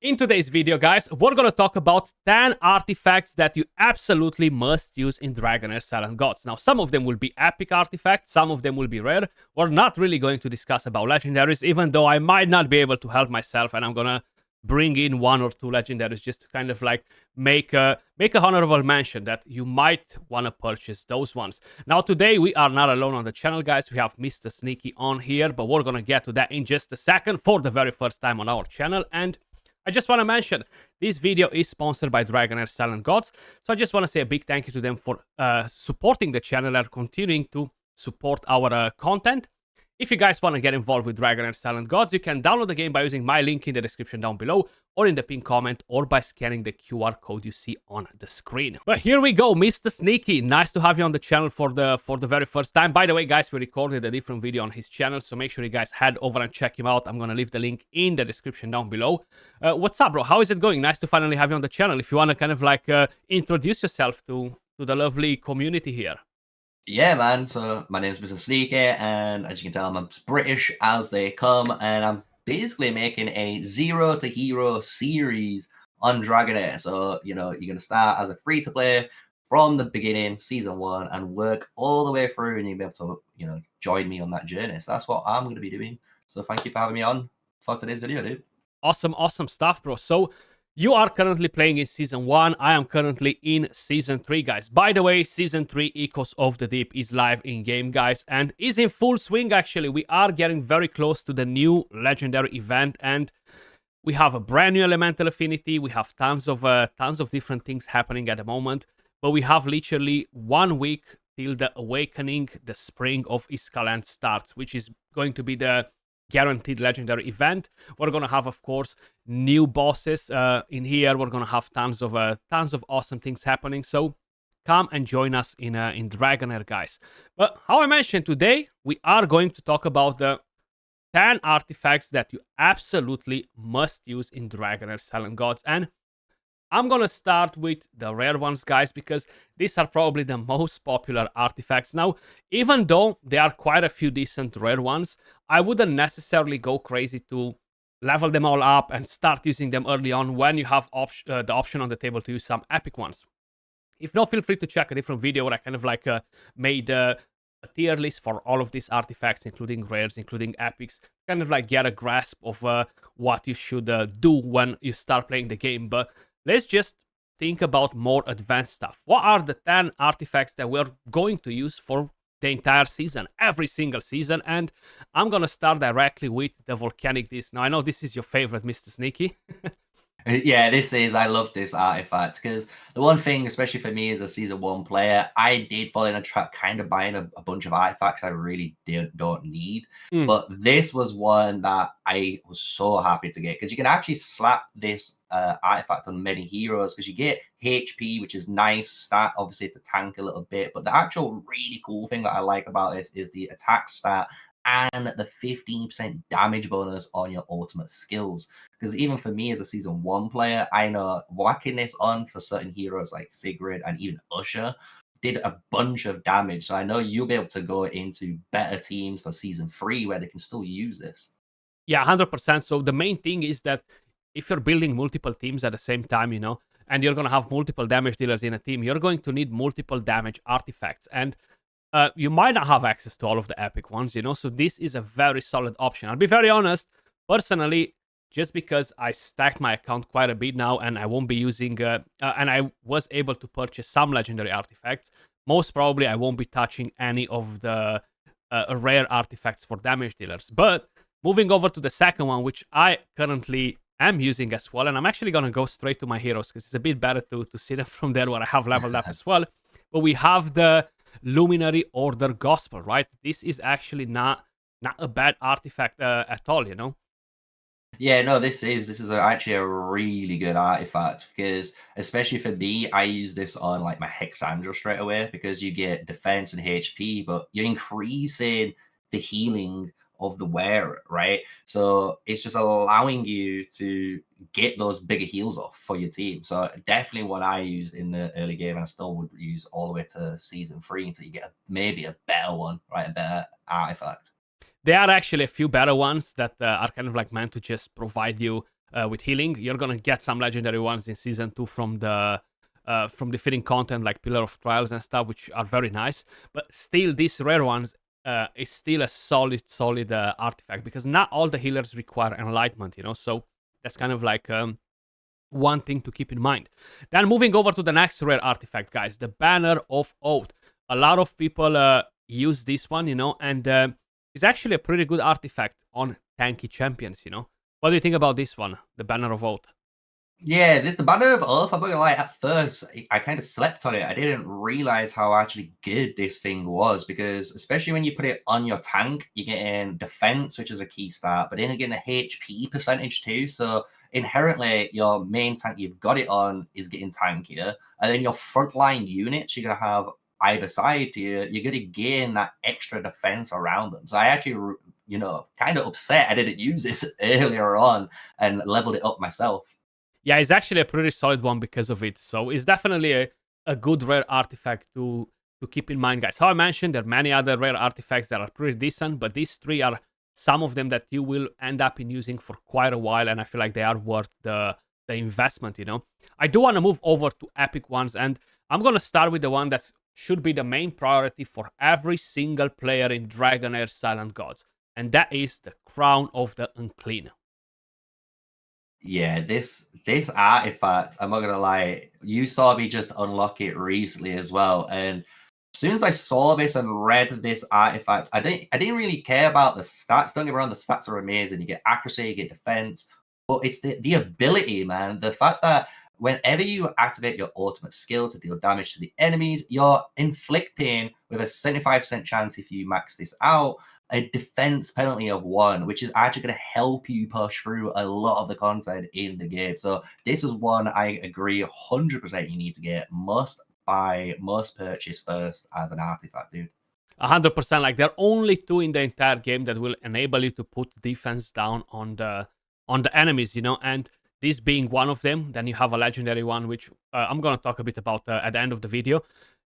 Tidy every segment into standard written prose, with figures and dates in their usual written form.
In today's video, guys, we're gonna talk about 10 artifacts that you absolutely must use in Dragonheir Silent Gods. Now, some of them will be epic artifacts, some of them will be rare. We're not really going to discuss about legendaries, even though I might not be able to help myself, and I'm gonna bring in one or two legendaries just to kind of like make a honorable mention that you might want to purchase those ones. Now, today we are not alone on the channel, guys. We have Mr. Sneaky on here, but we're gonna get to that in just a second for the very first time on our channel. And I just want to mention, this video is sponsored by Dragonheir Silent Gods, so I just want to say a big thank you to them for supporting the channel and continuing to support our content. If you guys want to get involved with Dragonheir Silent Gods, you can download the game by using my link in the description down below, or in the pinned comment, or by scanning the QR code you see on the screen. But here we go, Mr. Sneaky. Nice to have you on the channel for the very first time. By the way, guys, we recorded a different video on his channel, so make sure you guys head over and check him out. I'm gonna leave the link in the description down below. What's up, bro? How is it going? Nice to finally have you on the channel. If you want to kind of like introduce yourself to the lovely community here. Yeah, man. So my name's Mr. Sneaky, and as you can tell, I'm as British as they come, and I'm basically making a Zero to Hero series on Dragonheir. So, you know, you're going to start as a free-to-play from the beginning, Season 1, and work all the way through, and you'll be able to, you know, join me on that journey. So that's what I'm going to be doing. So thank you for having me on for today's video, dude. Awesome stuff, bro. So you are currently playing in Season 1. I am currently in Season 3, guys. By the way, Season 3 Echoes of the Deep is live in-game, guys, and is in full swing, actually. We are getting very close to the new Legendary event, and we have a brand new Elemental Affinity. We have tons of different things happening at the moment, but we have literally 1 week till the Awakening, the Spring of Iskaland starts, which is going to be the guaranteed legendary event. We're gonna have, of course, new bosses in here. We're gonna have tons of awesome things happening. So come and join us in Dragonheir, guys. But how I mentioned, today we are going to talk about the 10 artifacts that you absolutely must use in Dragonheir Silent Gods, and I'm gonna start with the rare ones, guys, because these are probably the most popular artifacts. Now, even though there are quite a few decent rare ones, I wouldn't necessarily go crazy to level them all up and start using them early on when you have the option on the table to use some epic ones. If not, feel free to check a different video where I kind of like made a tier list for all of these artifacts, including rares, including epics, kind of like get a grasp of what you should do when you start playing the game. But let's just think about more advanced stuff. What are the 10 artifacts that we're going to use for the entire season, every single season? And I'm gonna start directly with the Volcanic Disc. Now, I know this is your favorite, Mr. Sneaky. Yeah, I love this artifact, because the one thing, especially for me as a Season 1 player, I did fall in a trap kind of buying a bunch of artifacts I really don't need. But this was one that I was so happy to get, because you can actually slap this artifact on many heroes, because you get HP, which is nice stat, obviously, to tank a little bit. But the actual really cool thing that I like about this is the attack stat and the 15% damage bonus on your ultimate skills. Because even for me as a Season 1 player, I know whacking this on for certain heroes like Sigrid and even Usher did a bunch of damage. So I know you'll be able to go into better teams for Season 3 where they can still use this. Yeah, 100%. So the main thing is that if you're building multiple teams at the same time, you know, and you're going to have multiple damage dealers in a team, you're going to need multiple damage artifacts. And you might not have access to all of the epic ones, you know, so this is a very solid option. I'll be very honest, personally, just because I stacked my account quite a bit now, and I won't be using, and I was able to purchase some legendary artifacts, most probably I won't be touching any of the rare artifacts for damage dealers. But moving over to the second one, which I currently am using as well, and I'm actually going to go straight to my heroes, because it's a bit better to see them from there where I have leveled up as well. But we have the Luminary Order Gospel, right? This is actually not a bad artifact at all, you know. Yeah, no, this is actually a really good artifact, because especially for me, I use this on like my Hexandra straight away, because you get defense and HP, but you're increasing the healing of the wearer, right? So it's just allowing you to get those bigger heals off for your team. So definitely what I used in the early game, and I still would use all the way to Season 3 until you get maybe a better one, right? A better artifact. There are actually a few better ones that are kind of like meant to just provide you with healing. You're gonna get some legendary ones in season 2 from defeating content like Pillar of Trials and stuff, which are very nice. But still, these rare ones is still a solid artifact, because not all the healers require enlightenment, you know. So that's kind of like one thing to keep in mind. Then moving over to the next rare artifact, guys, the Banner of Oath. A lot of people use this one, you know, and it's actually a pretty good artifact on tanky champions, you know. What do you think about this one, the Banner of Oath? Yeah, the Banner of Oath, I'm not gonna lie, at first, I kind of slept on it. I didn't realize how actually good this thing was, because especially when you put it on your tank, you're getting defense, which is a key stat, but then you're getting the HP percentage too. So inherently, your main tank you've got it on is getting tankier, and then your frontline units you're gonna have either side to you, you're gonna gain that extra defense around them. So I actually, you know, kind of upset I didn't use this earlier on and leveled it up myself. Yeah, it's actually a pretty solid one because of it. So it's definitely a good rare artifact to keep in mind, guys. How I mentioned, there are many other rare artifacts that are pretty decent, but these three are some of them that you will end up in using for quite a while, and I feel like they are worth the investment, you know. I do want to move over to epic ones, and I'm gonna start with the one that should be the main priority for every single player in Dragonheir Silent Gods, and that is the Crown of the Unclean. Yeah, this artifact, I'm not gonna lie, you saw me just unlock it recently as well. And as soon as I saw this and read this artifact, I didn't really care about the stats. Don't get me wrong, the stats are amazing. You get accuracy, you get defense, but it's the ability, man. The fact that whenever you activate your ultimate skill to deal damage to the enemies, you're inflicting with a 75% chance, if you max this out, a defense penalty of 1, which is actually going to help you push through a lot of the content in the game. So this is one I agree 100% you need to get. Must buy, must purchase first as an artifact, dude. 100%. Like, there are only two in the entire game that will enable you to put defense down on the enemies, you know, and this being one of them. Then you have a legendary one, which I'm gonna talk a bit about at the end of the video.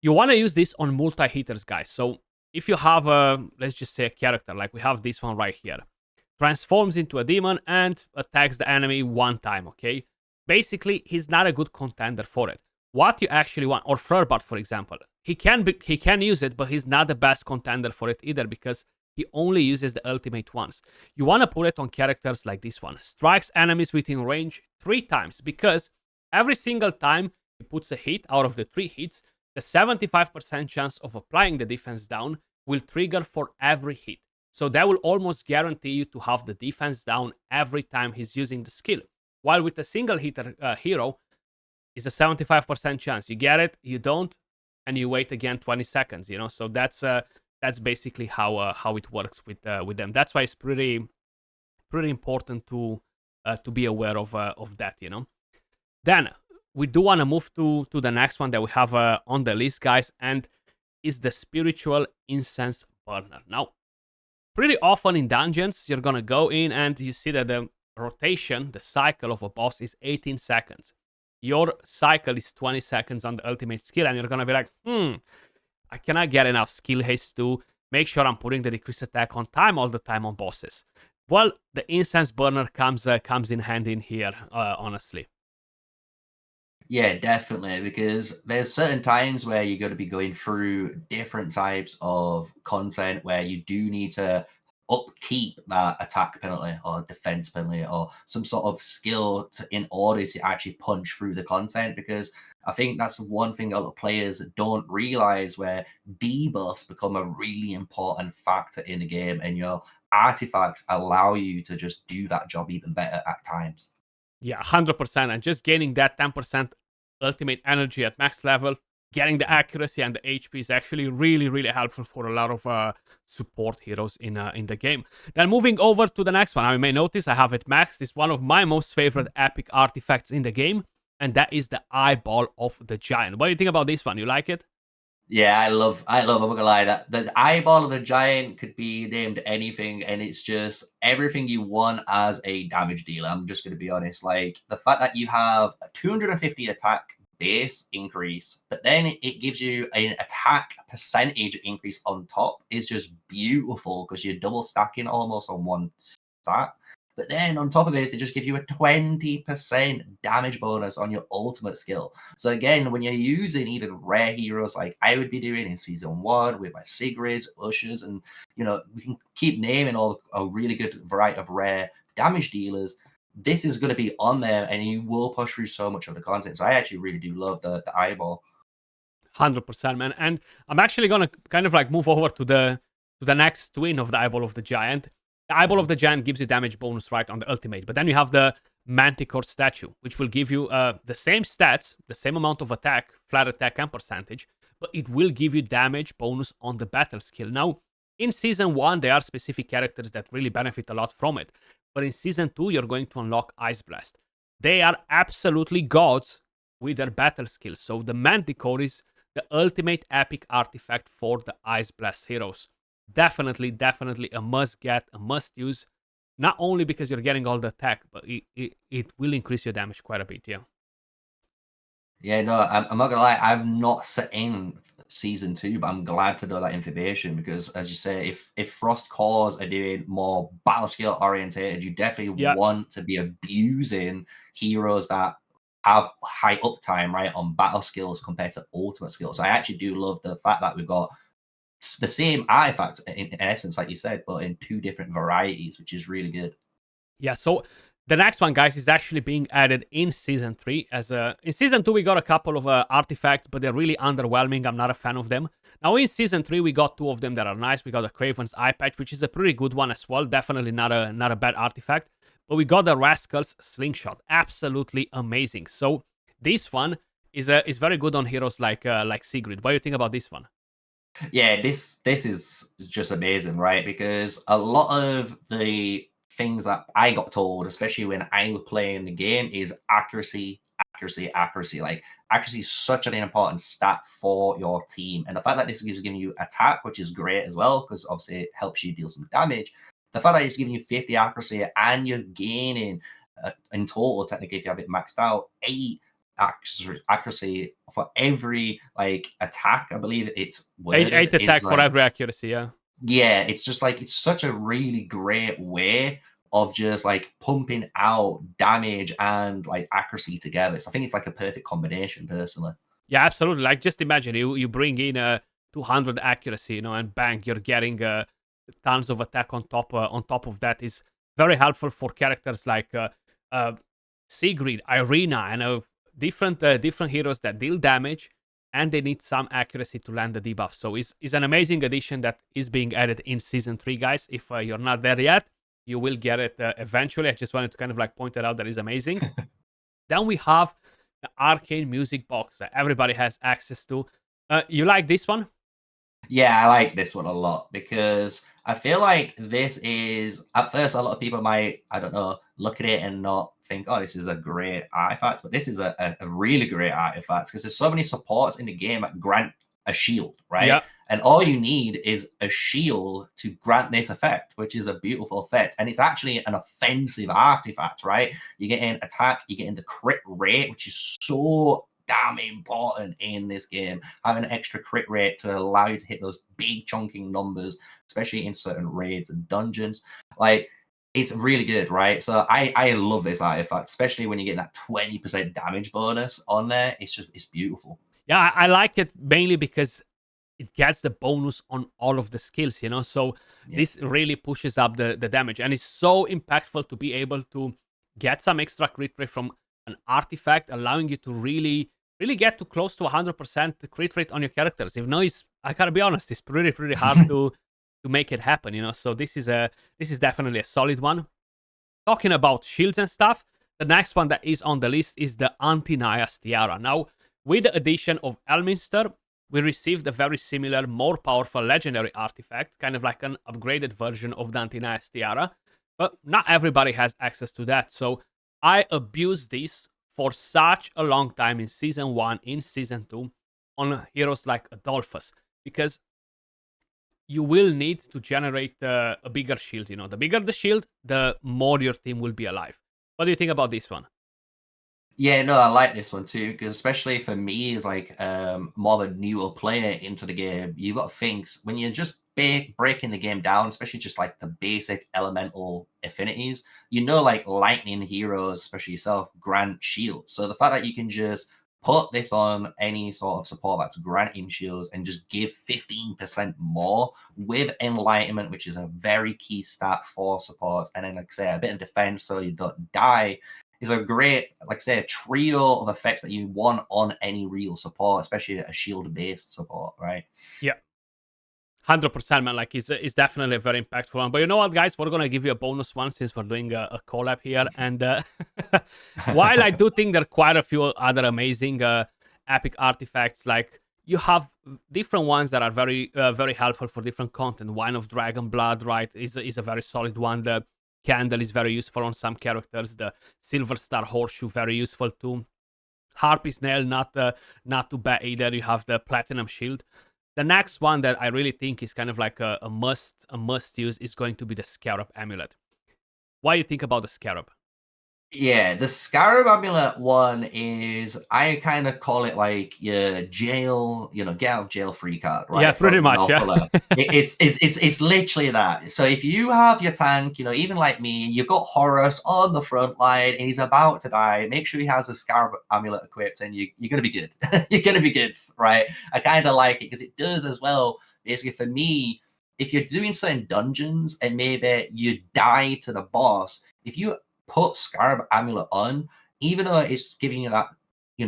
You want to use this on multi-hitters, guys. So if you have a, let's just say, a character like we have this one right here, transforms into a demon and attacks the enemy one time, okay? Basically, he's not a good contender for it. What you actually want, or Furbart, for example, he can use it, but he's not the best contender for it either, because he only uses the ultimate once. You want to put it on characters like this one. Strikes enemies within range 3 times, because every single time he puts a hit out of the 3 hits, the 75% chance of applying the defense down will trigger for every hit. So that will almost guarantee you to have the defense down every time he's using the skill. While with a single hitter hero, it's a 75% chance. You get it, you don't, and you wait again 20 seconds, you know? So that's basically how it works with them. That's why it's pretty important to be aware of that, you know? Then we do want to move to the next one that we have on the list, guys, and is the Spiritual Incense Burner. Now, pretty often in dungeons, you're gonna go in and you see that the rotation, the cycle of a boss is 18 seconds. Your cycle is 20 seconds on the ultimate skill, and you're gonna be like, I cannot get enough skill haste to make sure I'm putting the decreased attack on time all the time on bosses. Well, the Incense Burner comes in handy in here, honestly. Yeah, definitely. Because there's certain times where you're going to be going through different types of content where you do need to upkeep that attack penalty or defense penalty or some sort of skill in order to actually punch through the content. Because I think that's one thing a lot of players don't realize, where debuffs become a really important factor in the game, and your artifacts allow you to just do that job even better at times. Yeah, 100%. And just gaining that 10% ultimate energy at max level, getting the accuracy and the HP is actually really helpful for a lot of support heroes in the game. Then moving over to the next one, I may notice I have it maxed. It's one of my most favorite epic artifacts in the game, and that is the Eyeball of the Giant. What do you think about this one? You like it? Yeah, I'm not gonna lie, that the eyeball of the giant could be named anything, and it's just everything you want as a damage dealer. I'm just gonna be honest. Like the fact that you have a 250 attack base increase, but then it gives you an attack percentage increase on top is just beautiful, because you're double stacking almost on one stat. But then on top of this, it just gives you a 20% damage bonus on your ultimate skill. So again, when you're using even rare heroes like I would be doing in season 1 with my Sigrids, Ushers, and we can keep naming all a really good variety of rare damage dealers. This is going to be on there, and you will push through so much of the content. So I actually really do love the eyeball. 100%, man. And I'm actually gonna kind of like move over to the next twin of the Eyeball of the Giant. The Eyeball of the Giant gives you damage bonus right on the ultimate, but then you have the Manticore statue, which will give you the same stats, the same amount of attack, flat attack and percentage, but it will give you damage bonus on the battle skill. Now, in season 1, there are specific characters that really benefit a lot from it, but in season 2, you're going to unlock Ice Blast. They are absolutely gods with their battle skills. So the Manticore is the ultimate epic artifact for the Ice Blast heroes. Definitely a must get, a must use. Not only because you're getting all the attack, but it will increase your damage quite a bit, yeah. Yeah, no, I'm not gonna lie. I've not set in season 2, but I'm glad to know that information because, as you say, if Frost Cores are doing more battle skill orientated, you definitely want to be abusing heroes that have high uptime, right, on battle skills compared to ultimate skills. So I actually do love the fact that we've got the same artifact in essence, like you said, but in 2 different varieties, which is really good. Yeah, so the next one, guys, is actually being added in season 3. In season 2, we got a couple of artifacts, but they're really underwhelming. I'm not a fan of them. Now, in season 3, we got 2 of them that are nice. We got the Craven's Eye Patch, which is a pretty good one as well. Definitely not a bad artifact. But we got the Rascal's Slingshot. Absolutely amazing. So this one is very good on heroes like Sigrid. What do you think about this one? Yeah, this is just amazing, right? Because a lot of the things that I got told, especially when I was playing the game, is accuracy, accuracy, accuracy. Like accuracy is such an important stat for your team, and the fact that this is giving you attack, which is great as well, because obviously it helps you deal some damage. The fact that it's giving you 50 accuracy and you're gaining in total, technically, if you have it maxed out, 8 accuracy for every like attack. I believe it's 8 attack for every accuracy, yeah. Yeah, it's just like it's such a really great way of just like pumping out damage and like accuracy together. So I think it's like a perfect combination, personally. Yeah, absolutely. Like just imagine you bring in a 200 accuracy, and bang, you're getting tons of attack on top. On top of that is very helpful for characters like Sigrid, Irina, and different heroes that deal damage and they need some accuracy to land the debuff. So it's an amazing addition that is being added in season 3, guys. If you're not there yet, you will get it eventually. I just wanted to kind of like point it out. That is amazing. Then we have the Arcane Music Box that everybody has access to. You like this one? Yeah, I like this one a lot because I feel like this is, at first, a lot of people might, I don't know, look at it and not think, oh, this is a great artifact, but this is a really great artifact because there's so many supports in the game that grant a shield, right? Yeah. And all you need is a shield to grant this effect, which is a beautiful effect. And it's actually an offensive artifact, right? You're getting attack, you're getting the crit rate, which is so damn important in this game. Having an extra crit rate to allow you to hit those big chunking numbers, especially in certain raids and dungeons. Like, it's really good, right? So I love this artifact, especially when you get that 20% damage bonus on there. It's beautiful. Yeah, I like it mainly because it gets the bonus on all of the skills, So this really pushes up the damage, and it's so impactful to be able to get some extra crit rate from an artifact, allowing you to really get to close to 100% crit rate on your characters. If no, I gotta be honest, it's pretty hard to make it happen, So this is definitely a solid one. Talking about shields and stuff, the next one that is on the list is the Antinias Tiara. Now, with the addition of Elminster, we received a very similar, more powerful legendary artifact, kind of like an upgraded version of the Antinias Tiara, but not everybody has access to that. So I abused this for such a long time in season 1, in season 2, on heroes like Adolphus, because you will need to generate a bigger shield. The bigger the shield, the more your team will be alive. What do you think about this one? Yeah, no, I like this one too, because especially for me as like more of a newer player into the game, you've got to think when you're just breaking the game down, especially just like the basic elemental affinities, you know, like lightning heroes, especially yourself, grant shields. So the fact that you can just put this on any sort of support that's granting shields and just give 15% more with enlightenment, which is a very key stat for supports, and then like I say a bit of defense so you don't die, is a great, like I say, a trio of effects that you want on any real support, especially a shield based support, right? Yeah. 100%, man. Like, it's definitely a very impactful one. But you know what, guys? We're going to give you a bonus one since we're doing a collab here. And while I do think there are quite a few other amazing epic artifacts, like, you have different ones that are very, very helpful for different content. Wine of Dragon Blood, right, is a very solid one. The Candle is very useful on some characters. The Silver Star Horseshoe, very useful too. Harpy's Nail, not too bad either. You have the Platinum Shield. The next one that I really think is kind of like a must use is going to be the Scarab Amulet. What do you think about the Scarab? Yeah, the Scarab Amulet one is, I kind of call it like your jail, get out of jail free card, right? Yeah, pretty From much, yeah. It's literally that. So if you have your tank, even like me, you've got Horus on the front line and he's about to die, make sure he has the Scarab Amulet equipped and you're going to be good. You're going to be good, right? I kind of like it because it does as well. Basically, for me, if you're doing certain dungeons and maybe you die to the boss, if you put Scarab Amulet on, even though it's giving you that,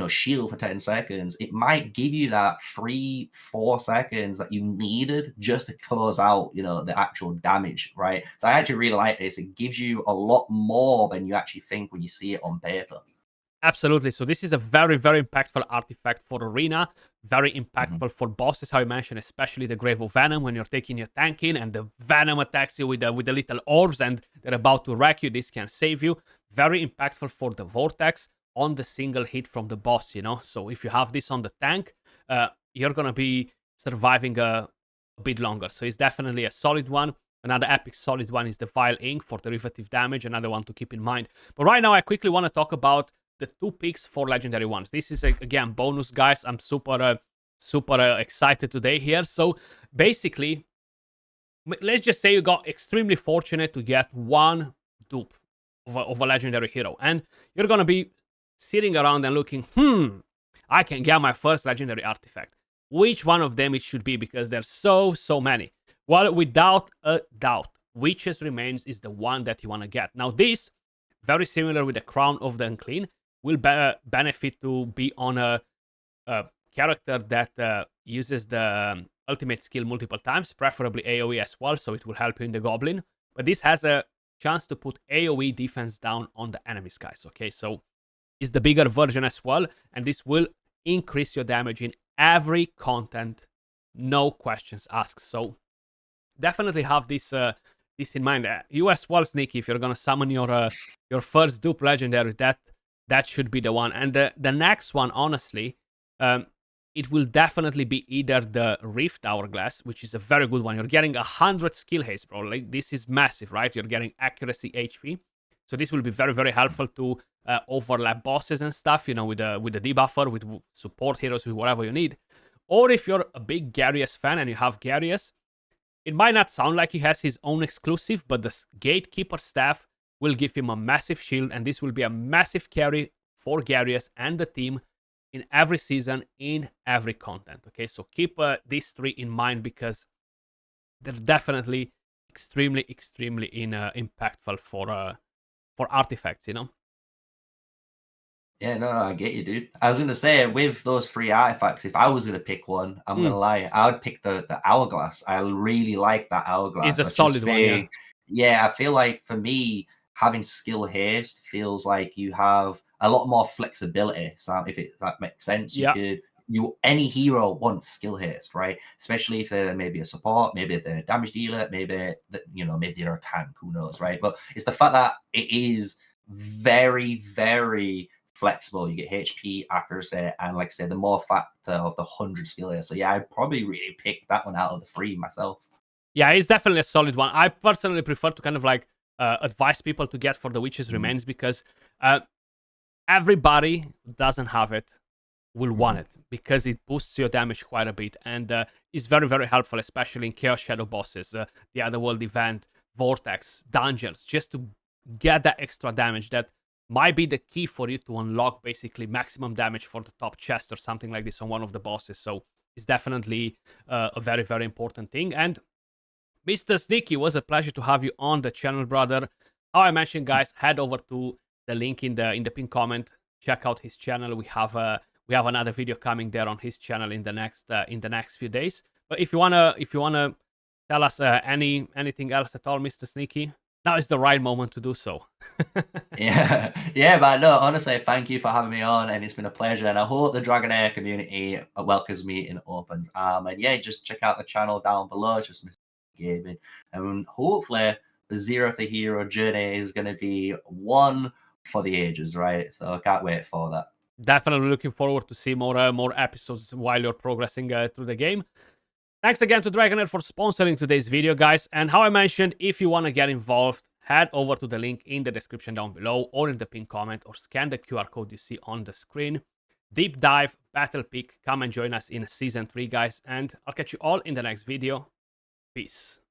shield for 10 seconds, it might give you that 3-4 seconds that you needed just to close out, the actual damage, right? So I actually really like this. It gives you a lot more than you actually think when you see it on paper. Absolutely. So this is a very, very impactful artifact for Arena. Very impactful for bosses, how I mentioned, especially the Grave of Venom when you're taking your tank in and the Venom attacks you with the little orbs and they're about to wreck you. This can save you. Very impactful for the Vortex on the single hit from the boss, So if you have this on the tank, you're going to be surviving a bit longer. So it's definitely a solid one. Another epic solid one is the Vile Ink for derivative damage. Another one to keep in mind. But right now, I quickly want to talk about the 2 picks for legendary ones. This is again bonus, guys. I'm super excited today here. So basically, let's just say you got extremely fortunate to get one dupe of a legendary hero, and you're gonna be sitting around and looking, I can get my first legendary artifact. Which one of them it should be, because there's so many. Well, without a doubt, Witch's Remains is the one that you want to get. Now this, very similar with the Crown of the Unclean, will benefit to be on a character that uses the ultimate skill multiple times, preferably AoE as well, so it will help you in the Goblin. But this has a chance to put AoE defense down on the enemies, guys, okay? So it's the bigger version as well, and this will increase your damage in every content, no questions asked. So definitely have this in mind. You as well, Sneaky, if you're gonna summon your first dupe legendary, that should be the one. And the next one, honestly, it will definitely be either the Rift Hourglass, which is a very good one. You're getting 100 skill haste, bro. Like, this is massive, right? You're getting accuracy, HP. So this will be very, very helpful to overlap bosses and stuff, with the debuffer, with support heroes, with whatever you need. Or if you're a big Garius fan and you have Garius, it might not sound like he has his own exclusive, but the Gatekeeper Staff will give him a massive shield, and this will be a massive carry for Garius and the team in every season, in every content. Okay, so keep these 3 in mind because they're definitely extremely impactful for artifacts. Yeah, no, I get you, dude. I was gonna say, with those 3 artifacts, if I was gonna pick one, I'm gonna lie, I would pick the Hourglass. I really like that Hourglass. It's a solid one, yeah. I feel like for me, having skill haste feels like you have a lot more flexibility. So if that makes sense, any hero wants skill haste, right? Especially if they're maybe a support, maybe they're a damage dealer, maybe maybe they're a tank, who knows, right? But it's the fact that it is very, very flexible. You get HP, accuracy, and like I said, the more factor of the 100 skill haste. So yeah, I'd probably really pick that one out of the 3 myself. Yeah, it's definitely a solid one. I personally prefer to kind of like advise people to get for the Witch's Remains because everybody doesn't have it. will want it, because it boosts your damage quite a bit and is very, very helpful, especially in Chaos Shadow bosses, the Otherworld event, Vortex, dungeons, just to get that extra damage that might be the key for you to unlock basically maximum damage for the top chest or something like this on one of the bosses. So it's definitely a very, very important thing. And Mr. Sneaky, was a pleasure to have you on the channel, brother. How I mentioned, guys, head over to the link in the pinned comment. Check out his channel. We have another video coming there on his channel in the next few days. But if you wanna tell us anything else at all, Mr. Sneaky, now is the right moment to do so. Yeah, but no, honestly, thank you for having me on, and it's been a pleasure. And I hope the Dragonheir community welcomes me in open arms. And yeah, just check out the channel down below. It's just Mr. Gaming, and hopefully the Zero to Hero journey is going to be one for the ages, right? So I can't wait for that. Definitely looking forward to see more episodes while you're progressing through the game. Thanks again to Dragonheir for sponsoring today's video, guys. And how I mentioned, if you want to get involved, head over to the link in the description down below or in the pinned comment, or scan the QR code you see on the screen. Deep dive, battle pick, come and join us in Season 3, guys. And I'll catch you all in the next video. Peace.